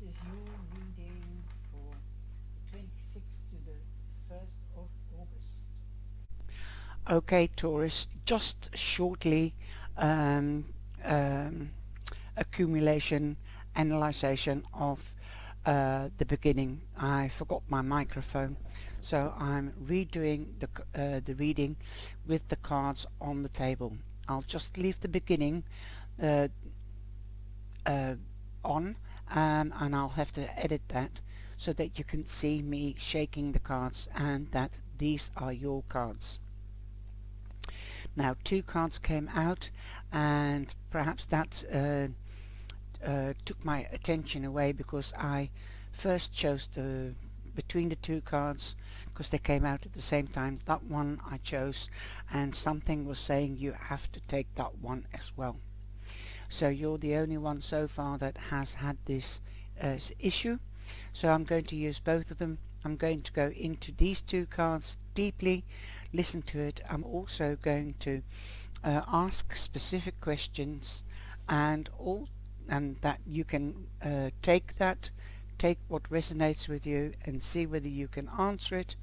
This is your reading for 26th to the 1st of August. Okay, Taurus, just shortly um, um, accumulation, analyzation of the beginning. I forgot my microphone, so I'm redoing the reading with the cards on the table. I'll just leave the beginning uh, uh, on, and I'll have to edit that so that you can see me shaking the cards and that these are your cards. Now, two cards came out, and perhaps that took my attention away because I first chose the between the two cards because they came out at the same time. That one I chose, and something was saying you have to take that one as well. So you're the only one so far that has had this issue. So I'm going to use both of them. I'm going to go into these two cards deeply, listen to it. I'm also going to ask specific questions, and that you can take what resonates with you and see whether you can answer it.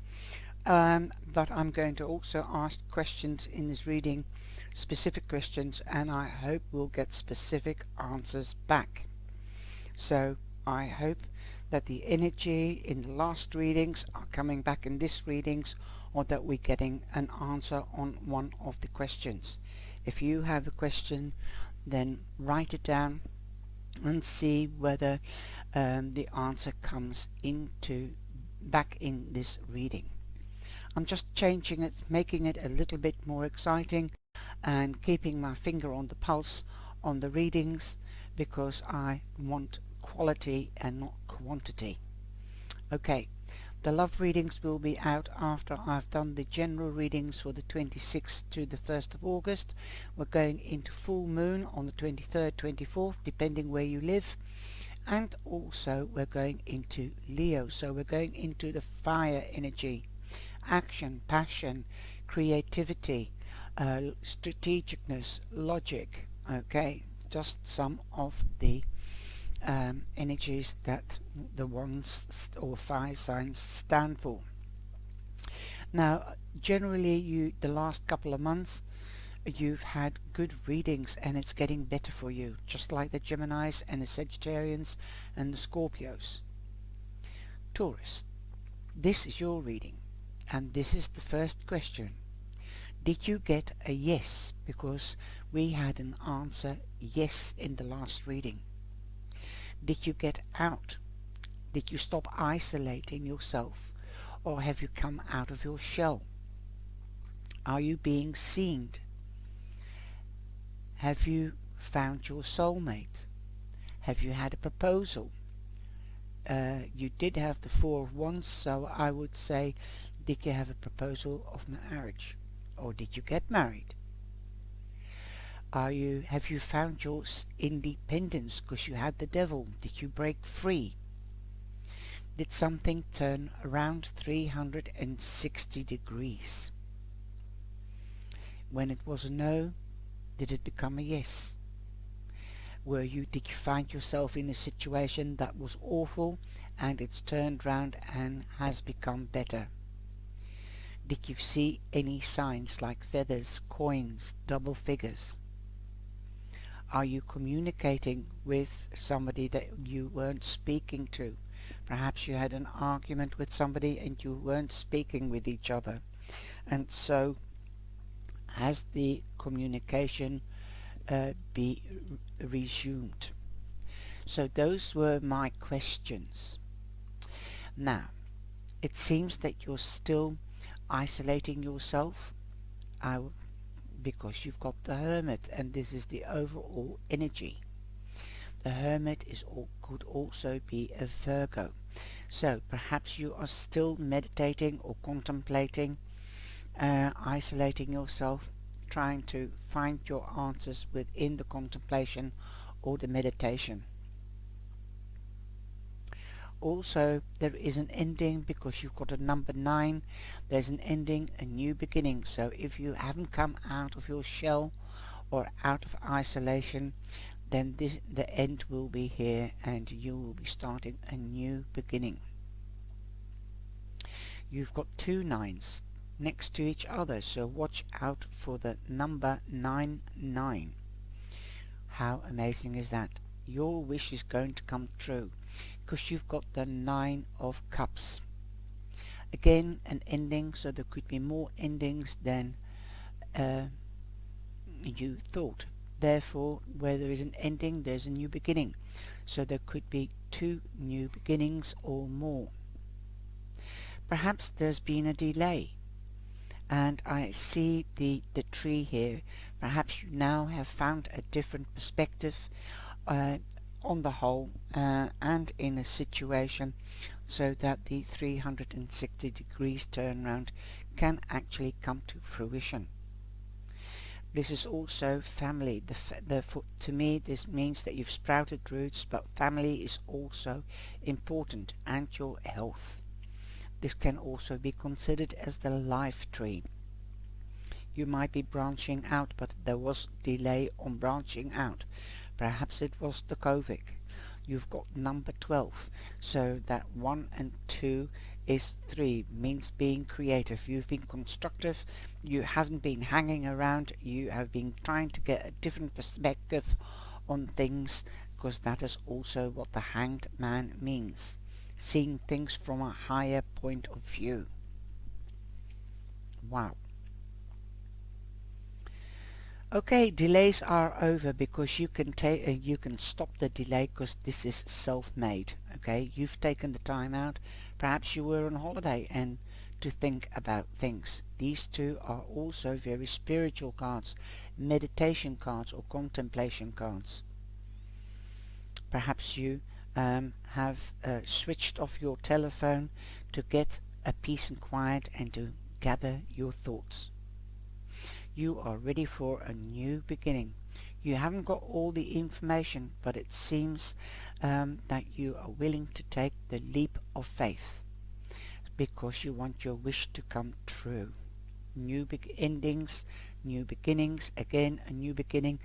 But I'm going to also ask questions in this reading, specific questions, and I hope we'll get specific answers back. So I hope that the energy in the last readings are coming back in this readings, or that we're getting an answer on one of the questions. If you have a question, then write it down and see whether the answer comes into back in this reading. I'm just changing it, making it a little bit more exciting and keeping my finger on the pulse on the readings because I want quality and not quantity. Okay, the love readings will be out after I've done the general readings for the 26th to the 1st of August. We're going into full moon on the 23rd, 24th, depending where you live. And also we're going into Leo, so we're going into the fire energy, action, passion, creativity, strategicness, logic. Okay, just some of the energies that the ones or fire signs stand for. Now, generally, the last couple of months, you've had good readings and it's getting better for you, just like the Geminis and the Sagittarians and the Scorpios. Taurus, this is your reading, and this is the first question. Did you get a yes? Because we had an answer yes in the last reading. Did you get out? Did you stop isolating yourself? Or have you come out of your shell? Are you being seen? Have you found your soulmate? Have you had a proposal? You did have the Four of Wands, so I would say, did you have a proposal of marriage? Or did you get married? Have you found your independence because you had the devil? Did you break free? Did something turn around 360 degrees? When it was a no, did it become a yes? Did you find yourself in a situation that was awful and it's turned round and has become better? Did you see any signs like feathers, coins, double figures? Are you communicating with somebody that you weren't speaking to? Perhaps you had an argument with somebody and you weren't speaking with each other. And so has the communication be resumed? So those were my questions. Now, it seems that you're still isolating yourself because you've got the Hermit, and this is the overall energy. The Hermit could also be a Virgo. So perhaps you are still meditating or contemplating, isolating yourself, trying to find your answers within the contemplation or the meditation. Also, there is an ending because you've got a number 9. There's an ending, a new beginning. So if you haven't come out of your shell or out of isolation, then the end will be here and you will be starting a new beginning. You've got two nines next to each other, so watch out for the number 99. How amazing is that? Your wish is going to come true because you've got the 9 of cups. Again, an ending, so there could be more endings than you thought. Therefore, where there is an ending, there's a new beginning. So there could be 2 new beginnings or more. Perhaps there's been a delay, and I see the tree here. Perhaps you now have found a different perspective on the whole and in a situation, so that the 360 degrees turnaround can actually come to fruition. This is also family. To me, this means that you've sprouted roots, but family is also important, and your health. This can also be considered as the life tree. You might be branching out, but there was delay on branching out. Perhaps it was the COVID. You've got number 12, so that 1 and 2 is 3, means being creative. You've been constructive, you haven't been hanging around, you have been trying to get a different perspective on things, because that is also what the Hanged Man means. Seeing things from a higher point of view. Wow. Okay, delays are over because you can stop the delay because this is self-made. Okay, you've taken the time out. Perhaps you were on holiday and to think about things. These two are also very spiritual cards, meditation cards or contemplation cards. Perhaps you have switched off your telephone to get a peace and quiet and to gather your thoughts. You are ready for a new beginning. You haven't got all the information, but it seems that you are willing to take the leap of faith because you want your wish to come true. New endings, new beginnings, again a new beginning.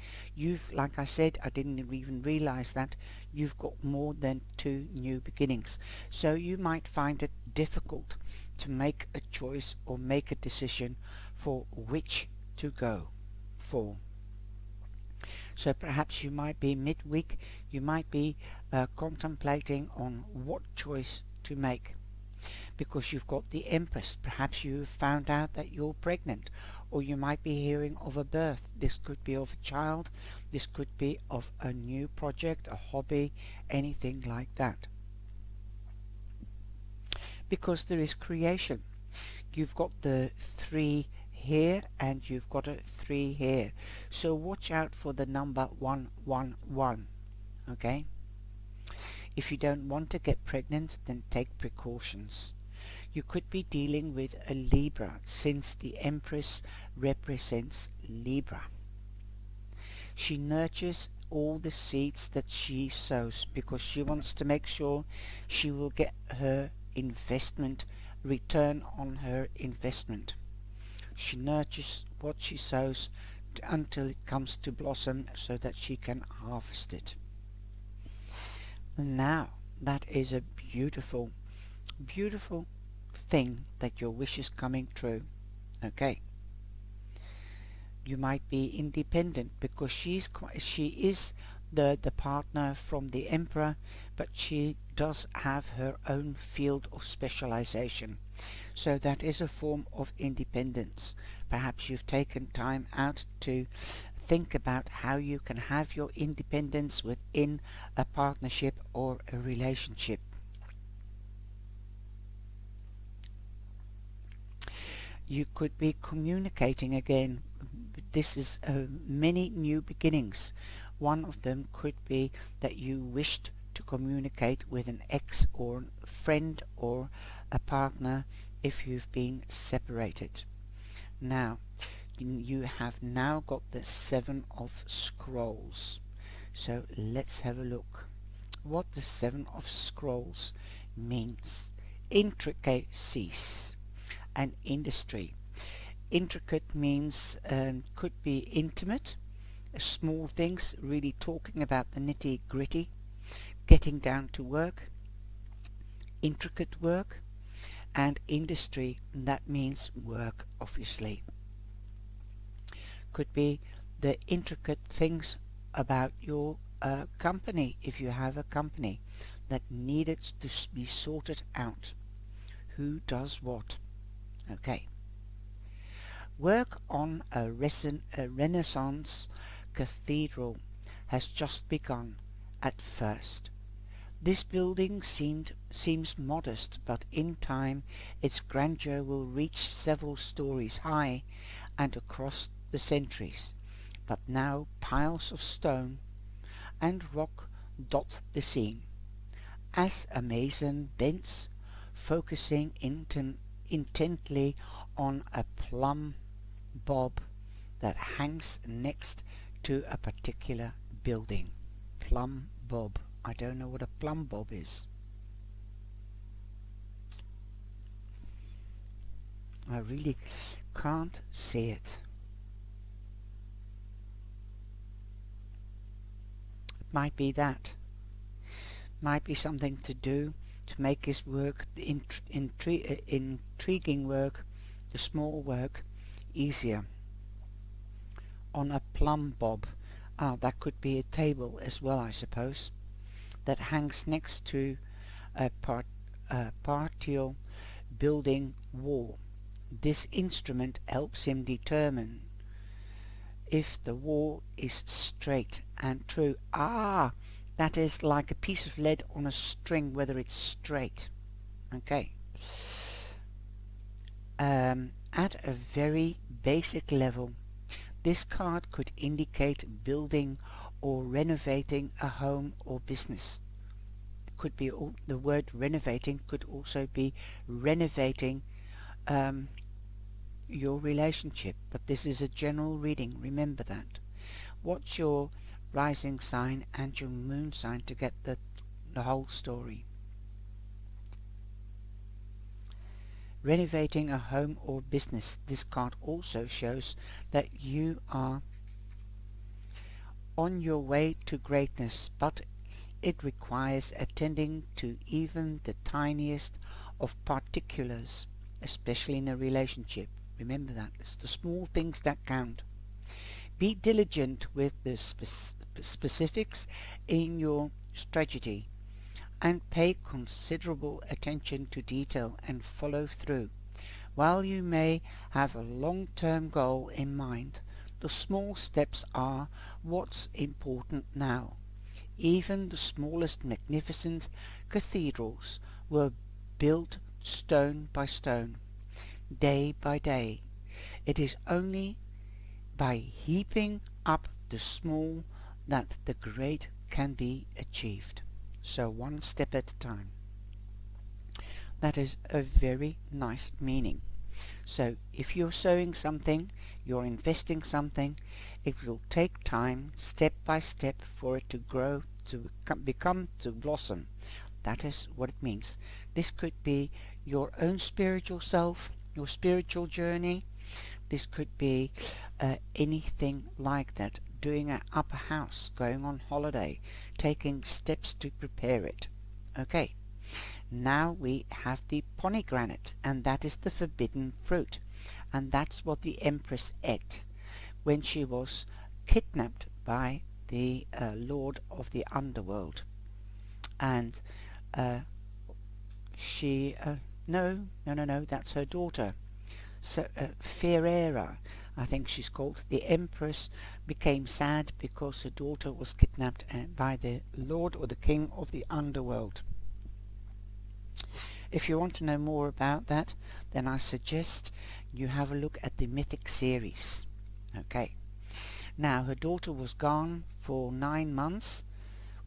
Like I said, I didn't even realize that you've got more than 2 new beginnings. So you might find it difficult to make a choice or make a decision for which to go for. So perhaps you might be midweek, you might be contemplating on what choice to make. Because you've got the Empress. Perhaps you've found out that you're pregnant, or you might be hearing of a birth. This could be of a child, this could be of a new project, a hobby, anything like that. Because there is creation. You've got the 3 here and you've got a 3 here. So watch out for the number 111. Okay? If you don't want to get pregnant, then take precautions. You could be dealing with a Libra, since the Empress represents Libra. She nurtures all the seeds that she sows because she wants to make sure she will get her investment, return on her investment. She nurtures what she sows until it comes to blossom so that she can harvest it. Now, that is a beautiful, beautiful thing that your wish is coming true. Okay. You might be independent because she is the partner from the Emperor, but she does have her own field of specialization. So that is a form of independence. Perhaps you've taken time out to think about how you can have your independence within a partnership or a relationship. You could be communicating again. This is many new beginnings. One of them could be that you wished to communicate with an ex or a friend or a partner if you've been separated. Now, you have now got the 7 of Scrolls. So let's have a look what the 7 of Scrolls means. Intricacies and industry. Intricate means could be intimate, small things, really talking about the nitty gritty, getting down to work, intricate work, and industry, that means work obviously. Could be the intricate things about your company, if you have a company that needed to be sorted out. Who does what? Okay. Work on a Renaissance cathedral has just begun at first. This building seems modest, but in time its grandeur will reach several stories high and across the centuries. But now piles of stone and rock dot the scene, as a mason bends, focusing intently on a plumb bob that hangs next to a particular building. Plumb bob. I don't know what a plumb bob is. I really can't see it. It might be that. Might be something to do to make his work, the intriguing work, the small work, easier. On a plumb bob. That could be a table as well, I suppose, that hangs next to a partial building wall. This instrument helps him determine if the wall is straight and true. That is like a piece of lead on a string, whether it's straight. Okay. At a very basic level, this card could indicate building or renovating a home or business. It could be the word renovating could also be renovating your relationship, but this is a general reading, remember that. What's your rising sign and your moon sign to get the whole story? Renovating a home or business. This card also shows that you are on your way to greatness, but it requires attending to even the tiniest of particulars, especially in a relationship. Remember that. It's the small things that count. Be diligent with the specifics in your strategy and pay considerable attention to detail and follow through. While you may have a long-term goal in mind, the small steps are what's important now. Even the smallest magnificent cathedrals were built stone by stone, day by day. It is only by heaping up the small that the great can be achieved. So one step at a time. That is a very nice meaning. So if you're sowing something, you're investing something, it will take time, step by step, for it to grow, to blossom. That is what it means. This could be your own spiritual self, your spiritual journey. This could be anything like that. Doing an upper house, going on holiday, taking steps to prepare it. Okay. Now we have the pomegranate, and that is the forbidden fruit, and that's what the Empress ate when she was kidnapped by the Lord of the Underworld. And no, that's her daughter. So Ferreira, I think she's called. The Empress became sad because her daughter was kidnapped by the Lord or the King of the Underworld. If you want to know more about that, then I suggest you have a look at the Mythic series. Okay. Now, her daughter was gone for 9 months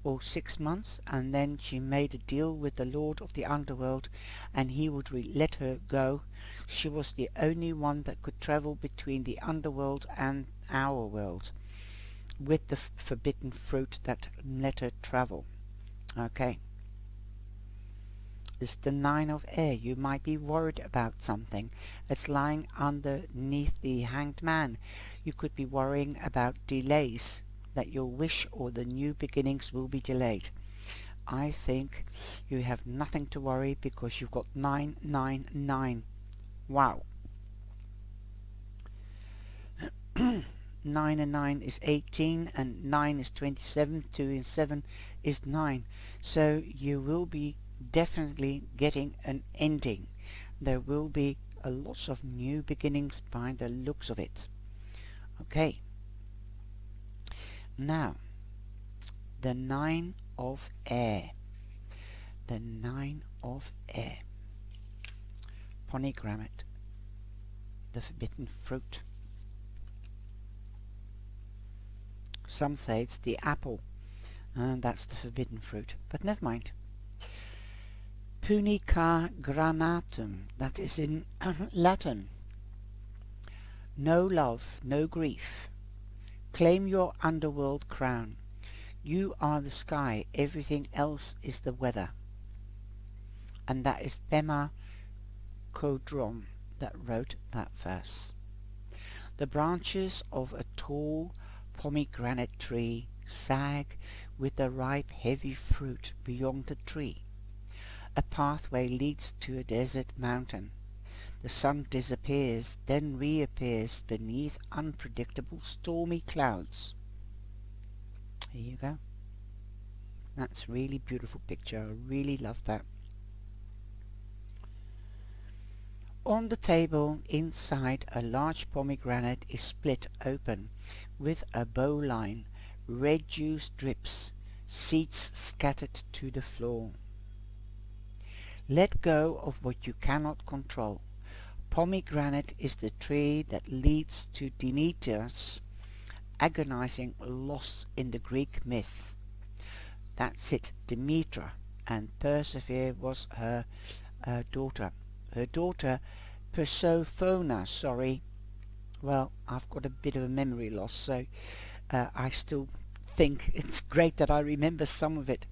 or 6 months, and then she made a deal with the Lord of the Underworld, and he would let her go. She was the only one that could travel between the Underworld and our world with the forbidden fruit that let her travel. Okay. is the Nine of Air. You might be worried about something. It's lying underneath the Hanged Man. You could be worrying about delays, that your wish or the new beginnings will be delayed. I think you have nothing to worry because you've got 999. Wow. 9 and 9 is 18 and 9 is 27. 2 and 7 is 9. So you will be definitely getting an ending. There will be a lot of new beginnings by the looks of it. Okay. Now, the 9 of Air. The 9 of Air. Pomegranate. The forbidden fruit. Some say it's the apple, and that's the forbidden fruit, but never mind. Punica granatum, that is in Latin. No love, no grief. Claim your underworld crown. You are the sky, everything else is the weather. And that is Pema Chodron that wrote that verse. The branches of a tall pomegranate tree sag with the ripe heavy fruit beyond the tree. A pathway leads to a desert mountain. The sun disappears, then reappears beneath unpredictable stormy clouds. Here you go. That's a really beautiful picture. I really love that. On the table inside, a large pomegranate is split open with a bowline. Red juice drips, seeds scattered to the floor. Let go of what you cannot control. Pomegranate is the tree that leads to Demeter's agonizing loss in the Greek myth. That's it, Demeter, and Persevere was her daughter. Her daughter, Persephone, well, I've got a bit of a memory loss, so I still think it's great that I remember some of it.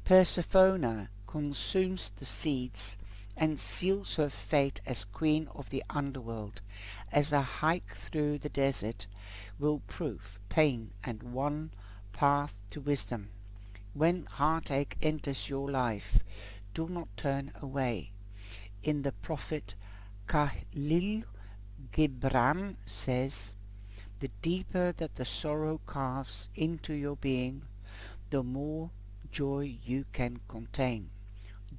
Persephone consumes the seeds and seals her fate as queen of the underworld, as a hike through the desert will prove pain and one path to wisdom. When heartache enters your life, do not turn away. In the prophet Khalil Gibran says, the deeper that the sorrow carves into your being, the more joy you can contain.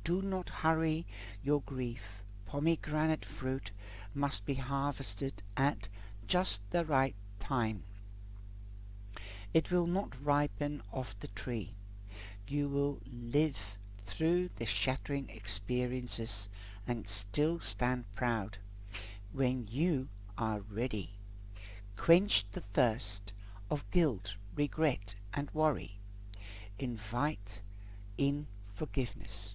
Do not hurry your grief. Pomegranate fruit must be harvested at just the right time. It will not ripen off the tree. You will live through the shattering experiences and still stand proud when you are ready. Quench the thirst of guilt, regret and worry. Invite in forgiveness.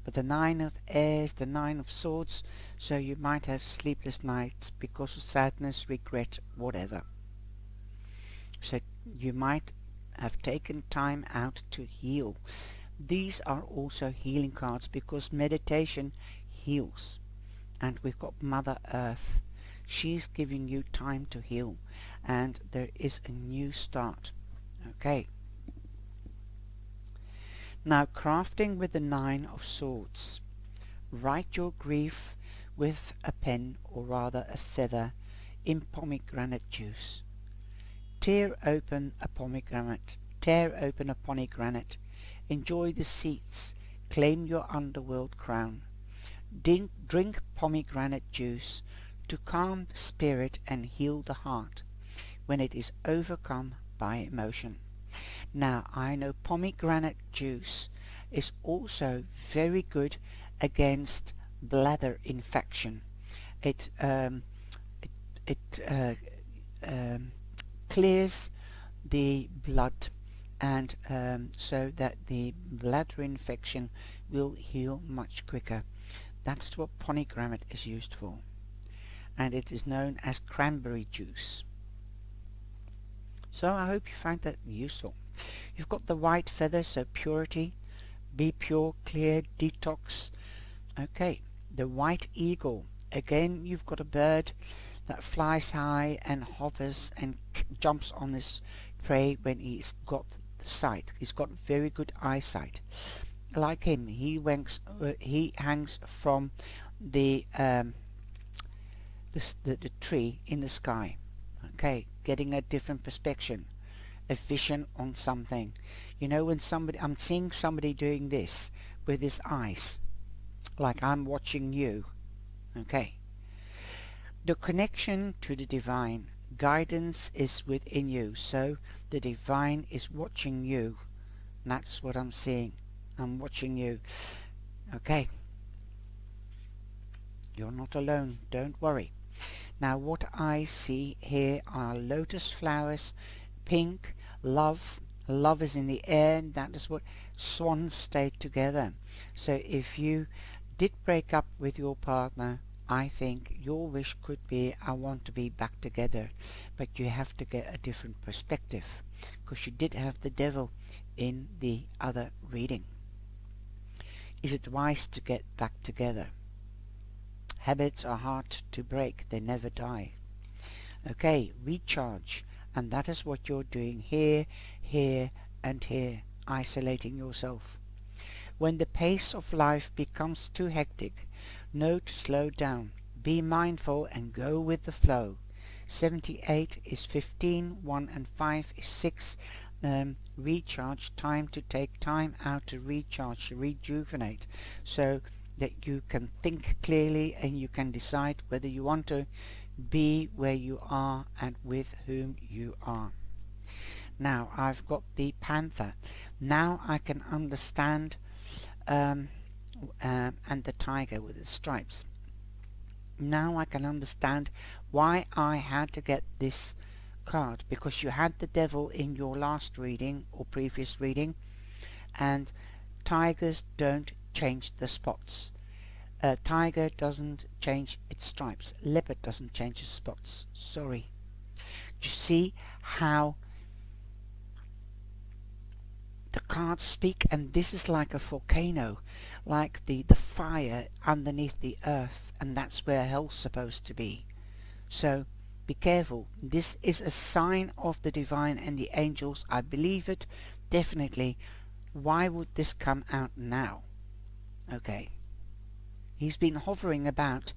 But the 9 of Air is the 9 of Swords, so you might have sleepless nights because of sadness, regret, whatever. So you might have taken time out to heal. These are also healing cards because meditation heals. And we've got Mother Earth. She's giving you time to heal. And there is a new start. Okay. Now crafting with the 9 of Swords. Write your grief with a pen, or rather a feather, in pomegranate juice. Tear open a pomegranate. Enjoy the seeds. Claim your underworld crown. Drink pomegranate juice to calm the spirit and heal the heart when it is overcome by emotion. Now, I know pomegranate juice is also very good against bladder infection. It clears the blood, and so that the bladder infection will heal much quicker. That's what pomegranate is used for, and it is known as cranberry juice. So I hope you find that useful. You've got the white feather, so purity, be pure, clear, detox. Okay, the white eagle. Again, you've got a bird that flies high and hovers and jumps on his prey when he's got the sight. He's got very good eyesight. Like him, he hangs from the the tree in the sky. Okay, getting a different perspective, a vision on something. You know, when I'm seeing somebody doing this with his eyes, like I'm watching you. Okay, the connection to the divine guidance is within you, so the divine is watching you. That's what I'm seeing. I'm watching you. Okay, you're not alone, don't worry. Now what I see here are lotus flowers, pink, love. Love is in the air, and that is what swans stay together. So if you did break up with your partner, I think your wish could be, I want to be back together. But you have to get a different perspective, because you did have the devil in the other reading. Is it wise to get back together? Habits are hard to break, they never die. Okay, recharge, and that is what you're doing here, here and here, isolating yourself. When the pace of life becomes too hectic, know to slow down, be mindful and go with the flow. 78 is 15, 1 and 5 is 6. Recharge, time to take time out to recharge, to rejuvenate, so that you can think clearly and you can decide whether you want to be where you are and with whom you are. Now I've got the panther. Now I can understand, and the tiger with its stripes. Now I can understand why I had to get this card, because you had the devil in your last reading or previous reading, and tigers don't change the spots. A tiger doesn't change its stripes. Leopard doesn't change its spots. Sorry. You see how the cards speak, and this is like a volcano, like the fire underneath the earth, and that's where hell's supposed to be. So be careful. This is a sign of the divine and the angels. I believe it definitely. Why would this come out now? Okay, he's been hovering about,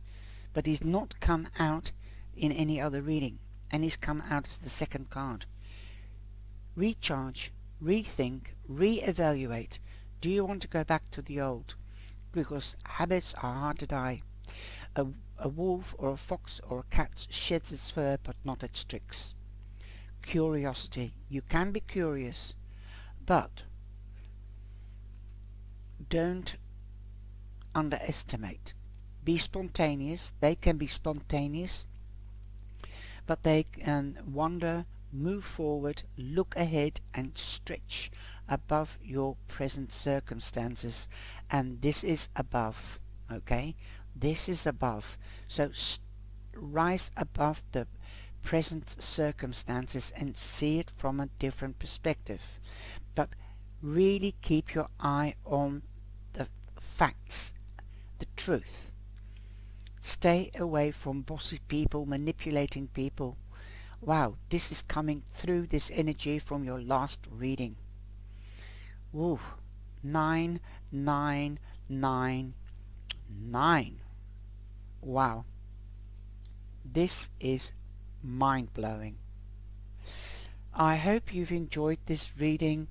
but he's not come out in any other reading, and he's come out as the second card. Recharge, rethink, re-evaluate. Do you want to go back to the old? Because habits are hard to die. A wolf or a fox or a cat sheds its fur but not its tricks. Curiosity. You can be curious, but don't underestimate. Be spontaneous. They can be spontaneous, but they can wander, move forward, look ahead and stretch above your present circumstances. And this is above, okay? This is above. So rise above the present circumstances and see it from a different perspective. But really keep your eye on the facts, the truth. Stay away from bossy people, manipulating people. Wow, this is coming through, this energy from your last reading. Woo, 9, 9, 9, 9. Wow, this is mind-blowing. I hope you've enjoyed this reading,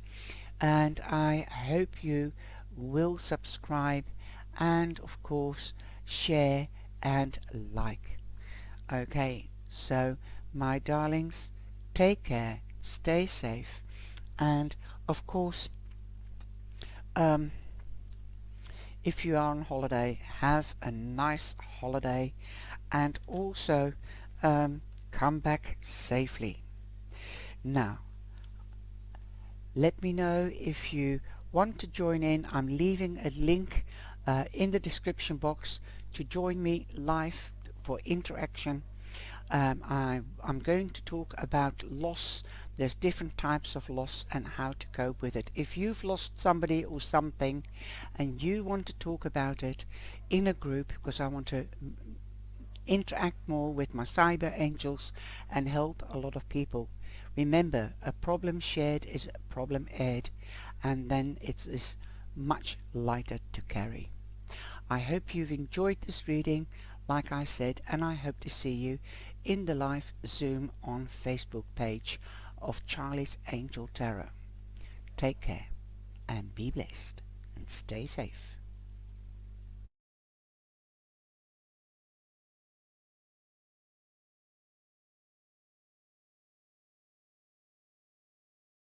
and I hope you will subscribe and of course share and like. Okay, so my darlings, take care, stay safe, and of course if you are on holiday, have a nice holiday, and also come back safely. Now, let me know if you want to join in. I'm leaving a link in the description box to join me live for interaction. I'm going to talk about loss, There's different types of loss and how to cope with it. If you've lost somebody or something and you want to talk about it in a group, because I want to interact more with my cyber angels and help a lot of people, remember, a problem shared is a problem aired, and then it is much lighter to carry. I hope you've enjoyed this reading, like I said, and I hope to see you in the live Zoom on Facebook page of Charlie's Angel Tarot. Take care and be blessed and stay safe.